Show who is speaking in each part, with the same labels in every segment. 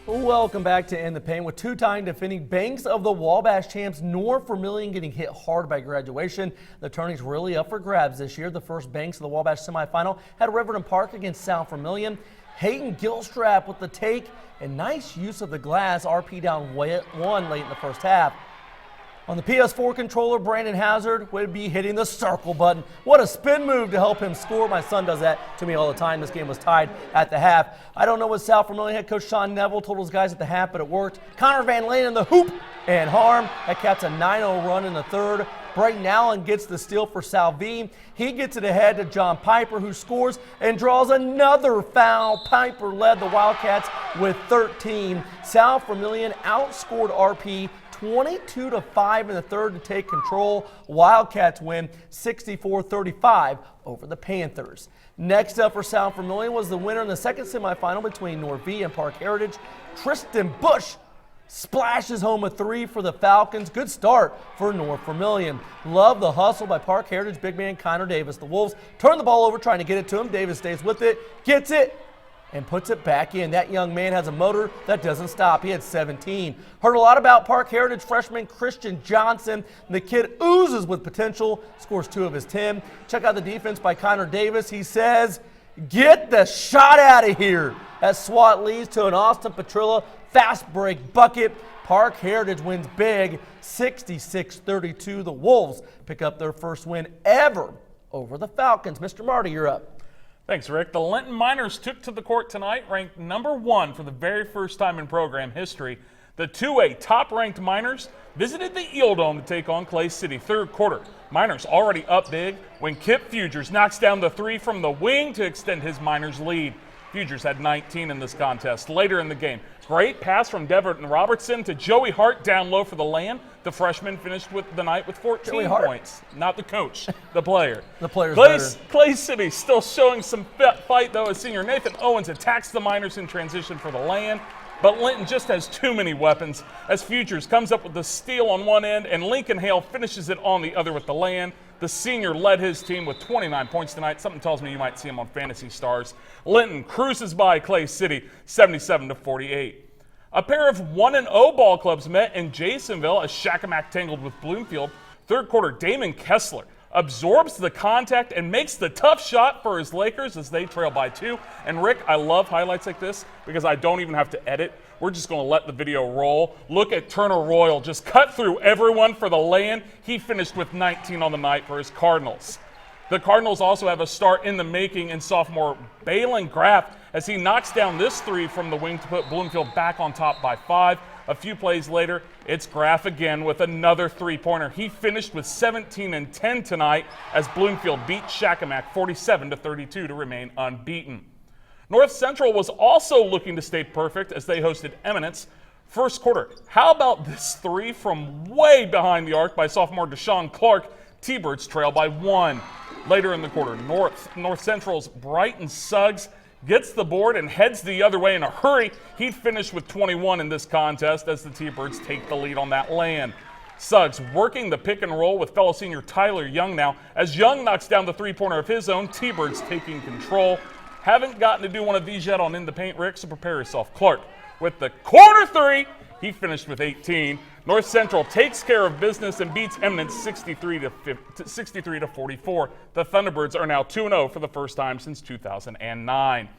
Speaker 1: Welcome back to In the Paint with two-time defending Banks of the Wabash champs North Vermillion getting hit hard by graduation. The tourney's really up for grabs this year. The first Banks of the Wabash semifinal had Riverton Park against South Vermillion. Hayden Gilstrap with the take and nice use of the glass. RP down 1 late in the first half. On the PS4 controller, Brandon Hazard would be hitting the circle button. What a spin move to help him score. My son does that to me all the time. This game was tied at the half. I don't know what South Vermillion head coach Sean Neville told his guys at the half, but it worked. Connor Van Lane in the hoop and harm. That caps a 9-0 run in the third. Brighton Allen gets the steal for Salvine. He gets it ahead to John Piper, who scores and draws another foul. Piper led the Wildcats with 13. South Vermillion outscored RP 22-5 in the third to take control. Wildcats win 64-35 over the Panthers. Next up for South Vermillion was the winner in the second semifinal between North V and Park Heritage. Tristan Bush splashes home a 3 for the Falcons. Good start for North Vermillion. Love the hustle by Park Heritage big man Connor Davis. The Wolves turn the ball over trying to get it to him. Davis stays with it, gets it, and puts it back in. That young man has a motor that doesn't stop. He had 17. Heard a lot about Park Heritage freshman Christian Johnson. The kid oozes with potential, scores 2 of his 10. Check out the defense by Connor Davis. He says, "Get the shot out of here." That swat leads to an Austin Petrilla fast break bucket. Park Heritage wins big, 66-32. The Wolves pick up their first win ever over the Falcons. Mr. Marty, you're up.
Speaker 2: Thanks, Rick. The Linton Miners took to the court tonight, ranked #1 for the very first time in program history. The 2A top-ranked Miners visited the Eel Dome to take on Clay City. Third quarter, Miners already up big when Kip Fugers knocks down the 3 from the wing to extend his Miners lead. Fugers had 19 in this contest. Later in the game, great pass from Deverton Robertson to Joey Hart down low for the land. The freshman finished with the night with 14 points. Not the coach, the player.
Speaker 1: The player's better.
Speaker 2: Clay City still showing some fight, though, as senior Nathan Owens attacks the Miners in transition for the land. But Linton just has too many weapons as Fugers comes up with the steal on one end and Lincoln Hale finishes it on the other with the land. The senior led his team with 29 points tonight. Something tells me you might see him on Fantasy Stars. Linton cruises by Clay City 77-48. A pair of 1-0 ball clubs met in Jasonville as Shakamak tangled with Bloomfield. Third quarter, Damon Kessler absorbs the contact and makes the tough shot for his Lakers as they trail by 2. And Rick, I love highlights like this because I don't even have to edit. We're just going to let the video roll. Look at Turner Royal just cut through everyone for the land. He finished with 19 on the night for his Cardinals. The Cardinals also have a start in the making in sophomore Balin Graff as he knocks down this 3 from the wing to put Bloomfield back on top by 5. A few plays later, it's Graff again with another 3-pointer. He finished with 17 and 10 tonight as Bloomfield beat Shakamak 47-32 to remain unbeaten. North Central was also looking to stay perfect as they hosted Eminence. First quarter, how about this 3 from way behind the arc by sophomore Deshaun Clark? T-Birds trail by 1. Later in the quarter, North Central's Brighton Suggs gets the board and heads the other way in a hurry. He'd finished with 21 in this contest as the T-Birds take the lead on that land. Suggs working the pick and roll with fellow senior Tyler Young now. As Young knocks down the 3-pointer of his own, T-Birds taking control. Haven't gotten to do one of these yet on In the Paint, Rick, so prepare yourself. Clark with the corner 3. He finished with 18. North Central takes care of business and beats Eminence 63-44. The Thunderbirds are now 2-0 for the first time since 2009.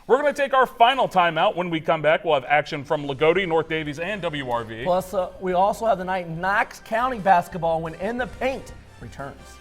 Speaker 2: We're going to take our final timeout. When we come back, we'll have action from Lagodi, North Davies, and WRV.
Speaker 1: Plus, we also have the night Knox County basketball when In the Paint returns.